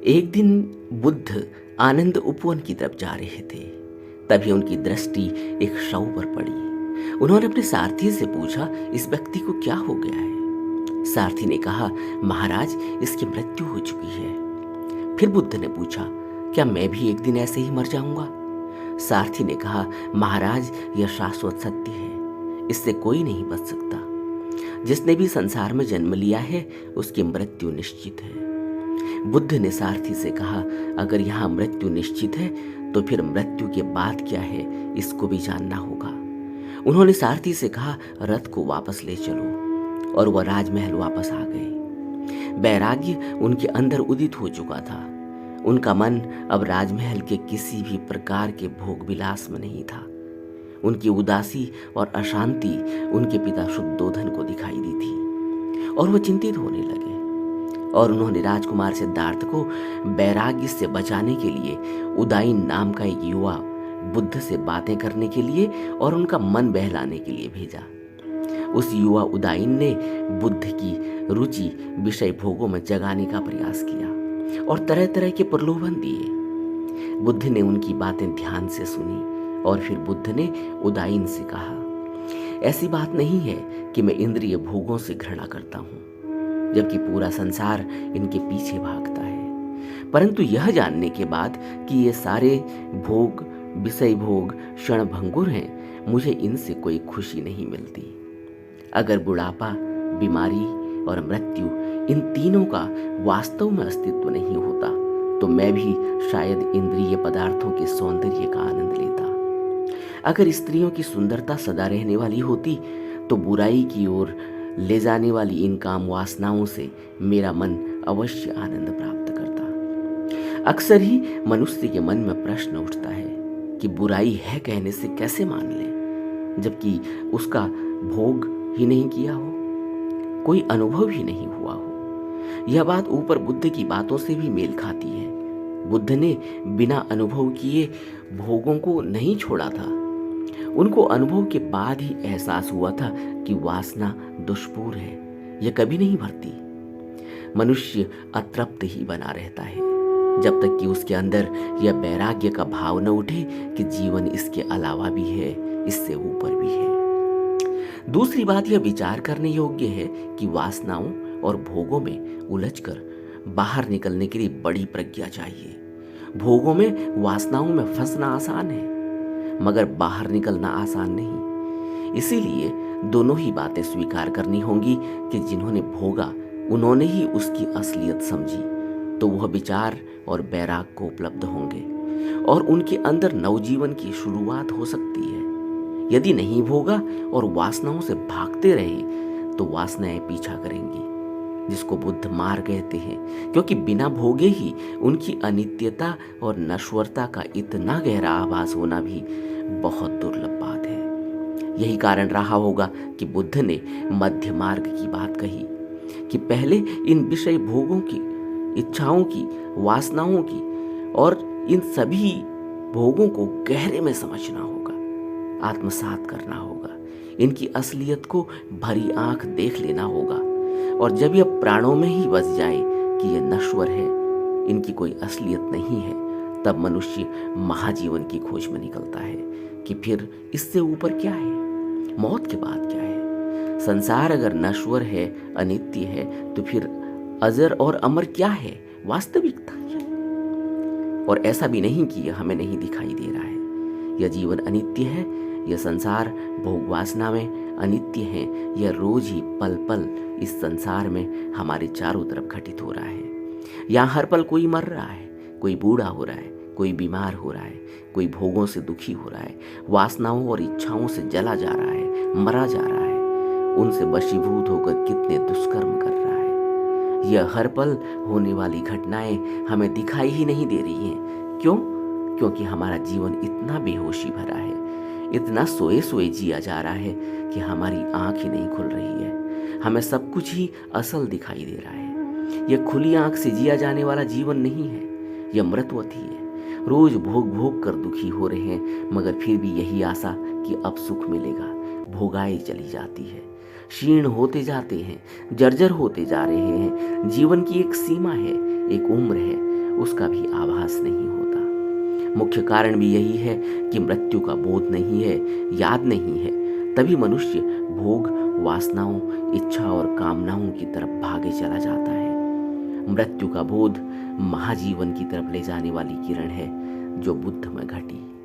एक दिन बुद्ध आनंद उपवन की तरफ जा रहे थे। तभी उनकी दृष्टि एक शव पर पड़ी। उन्होंने अपने सारथी से पूछा, इस व्यक्ति को क्या हो गया है? सारथी ने कहा, महाराज, इसकी मृत्यु हो चुकी है। फिर बुद्ध ने पूछा, क्या मैं भी एक दिन ऐसे ही मर जाऊंगा? सारथी ने कहा, महाराज, यह शाश्वत सत्य है, इससे कोई नहीं बच सकता। जिसने भी संसार में जन्म लिया है उसकी मृत्यु निश्चित है। बुद्ध ने सारथी से कहा, अगर यहाँ मृत्यु निश्चित है तो फिर मृत्यु के बाद क्या है, इसको भी जानना होगा। उन्होंने सारथी से कहा, रथ को वापस ले चलो, और वह राजमहल वापस आ गए। वैराग्य उनके अंदर उदित हो चुका था। उनका मन अब राजमहल के किसी भी प्रकार के भोग विलास में नहीं था। उनकी उदासी और अशांति उनके पिता शुद्धोधन को दिखाई दी थी और वह चिंतित होने लगे। और उन्होंने राजकुमार सिद्धार्थ को वैराग्य से बचाने के लिए उदाईन नाम का एक युवा बुद्ध से बातें करने के लिए और उनका मन बहलाने के लिए भेजा। उस युवा उदाईन ने बुद्ध की रुचि विषय भोगों में जगाने का प्रयास किया और तरह तरह के प्रलोभन दिए। बुद्ध ने उनकी बातें ध्यान से सुनी और फिर बुद्ध ने उदाईन से कहा, ऐसी बात नहीं है कि मैं इंद्रिय भोगों से घृणा करता हूँ, जबकि पूरा संसार इनके पीछे भागता है। परंतु यह जानने के बाद कि ये सारे भोग, विषय भोग क्षणभंगुर हैं, मुझे इनसे कोई खुशी नहीं मिलती। अगर बुढ़ापा, बीमारी और मृत्यु, इन तीनों का वास्तव में अस्तित्व नहीं होता तो मैं भी शायद इंद्रिय पदार्थों के सौंदर्य का आनंद लेता। अगर स्त्रियों की सुंदरता सदा रहने वाली होती तो बुराई की ओर ले जाने वाली इन काम वासनाओं से मेरा मन अवश्य आनंद प्राप्त करता। अक्सर ही मनुष्य के मन में प्रश्न उठता है कि बुराई है कहने से कैसे मान ले, जबकि उसका भोग ही नहीं किया हो, कोई अनुभव ही नहीं हुआ हो। यह बात ऊपर बुद्ध की बातों से भी मेल खाती है। बुद्ध ने बिना अनुभव किए भोगों को नहीं छोड़ा था। उनको अनुभव के बाद ही एहसास हुआ था कि वासना दुष्पूर है, यह कभी नहीं भरती। मनुष्य अतृप्त ही बना रहता है जब तक कि उसके अंदर यह वैराग्य का भाव न उठे कि जीवन इसके अलावा भी है, इससे ऊपर भी है। दूसरी बात यह विचार करने योग्य है कि वासनाओं और भोगों में उलझकर बाहर निकलने के लिए बड़ी प्रज्ञा चाहिए। भोगों में, वासनाओं में फंसना आसान है, मगर बाहर निकलना आसान नहीं। इसीलिए दोनों ही बातें स्वीकार करनी होंगी कि जिन्होंने भोगा उन्होंने ही उसकी असलियत समझी, तो वह विचार और बैराग को उपलब्ध होंगे और उनके अंदर नवजीवन की शुरुआत हो सकती है। यदि नहीं भोगा और वासनाओं से भागते रहे तो वासनाएं पीछा करेंगी, जिसको बुद्ध मार कहते हैं, क्योंकि बिना भोगे ही उनकी अनित्यता और नश्वरता का इतना गहरा आभास होना भी बहुत दुर्लभ बात है। यही कारण रहा होगा कि बुद्ध ने मध्य मार्ग की बात कही कि पहले इन विषय भोगों की, इच्छाओं की, वासनाओं की और इन सभी भोगों को गहरे में समझना होगा, आत्मसात करना होगा, इनकी असलियत को भरी आंख देख लेना होगा। और जब यह प्राणों में ही बस जाए कि यह नश्वर है, इनकी कोई असलियत नहीं है, तब मनुष्य महाजीवन की खोज में निकलता है कि फिर इससे ऊपर क्या है, मौत के बाद क्या है। संसार अगर नश्वर है, अनित्य है, तो फिर अजर और अमर क्या है, वास्तविकता है। और ऐसा भी नहीं कि यह हमें नहीं दिखाई दे रहा है। यह जीवन अनित्य है, यह संसार भोग वासना में अनित्य है, यह रोज ही पल पल इस संसार में हमारे चारों तरफ घटित हो रहा है। यहाँ हर पल कोई मर रहा है, कोई बूढ़ा हो रहा है, कोई बीमार हो रहा है, कोई भोगों से दुखी हो रहा है, वासनाओं और इच्छाओं से जला जा रहा है, मरा जा रहा है, उनसे वशीभूत होकर कितने दुष्कर्म कर रहा है। यह हर पल होने वाली घटनाएं हमें दिखाई ही नहीं दे रही हैं। क्यों? क्योंकि हमारा जीवन इतना बेहोशी भरा है, इतना सोए सोए जिया जा रहा है कि हमारी आंख ही नहीं खुल रही है। हमें सब कुछ ही असल दिखाई दे रहा है। यह खुली आंख से जिया जाने वाला जीवन नहीं है, यह मृतवत ही है। रोज भोग भोग कर दुखी हो रहे हैं, मगर फिर भी यही आशा कि अब सुख मिलेगा भोगाई चली जाती है। क्षीण होते जाते हैं, जर्जर होते जा रहे हैं। जीवन की एक सीमा है, एक उम्र है, उसका भी आभास नहीं होता। मुख्य कारण भी यही है कि मृत्यु का बोध नहीं है, याद नहीं है। तभी मनुष्य भोग, वासनाओं, इच्छा और कामनाओं की तरफ भागे चला जाता है। मृत्यु का बोध महाजीवन की तरफ ले जाने वाली किरण है जो बुद्ध में घटी।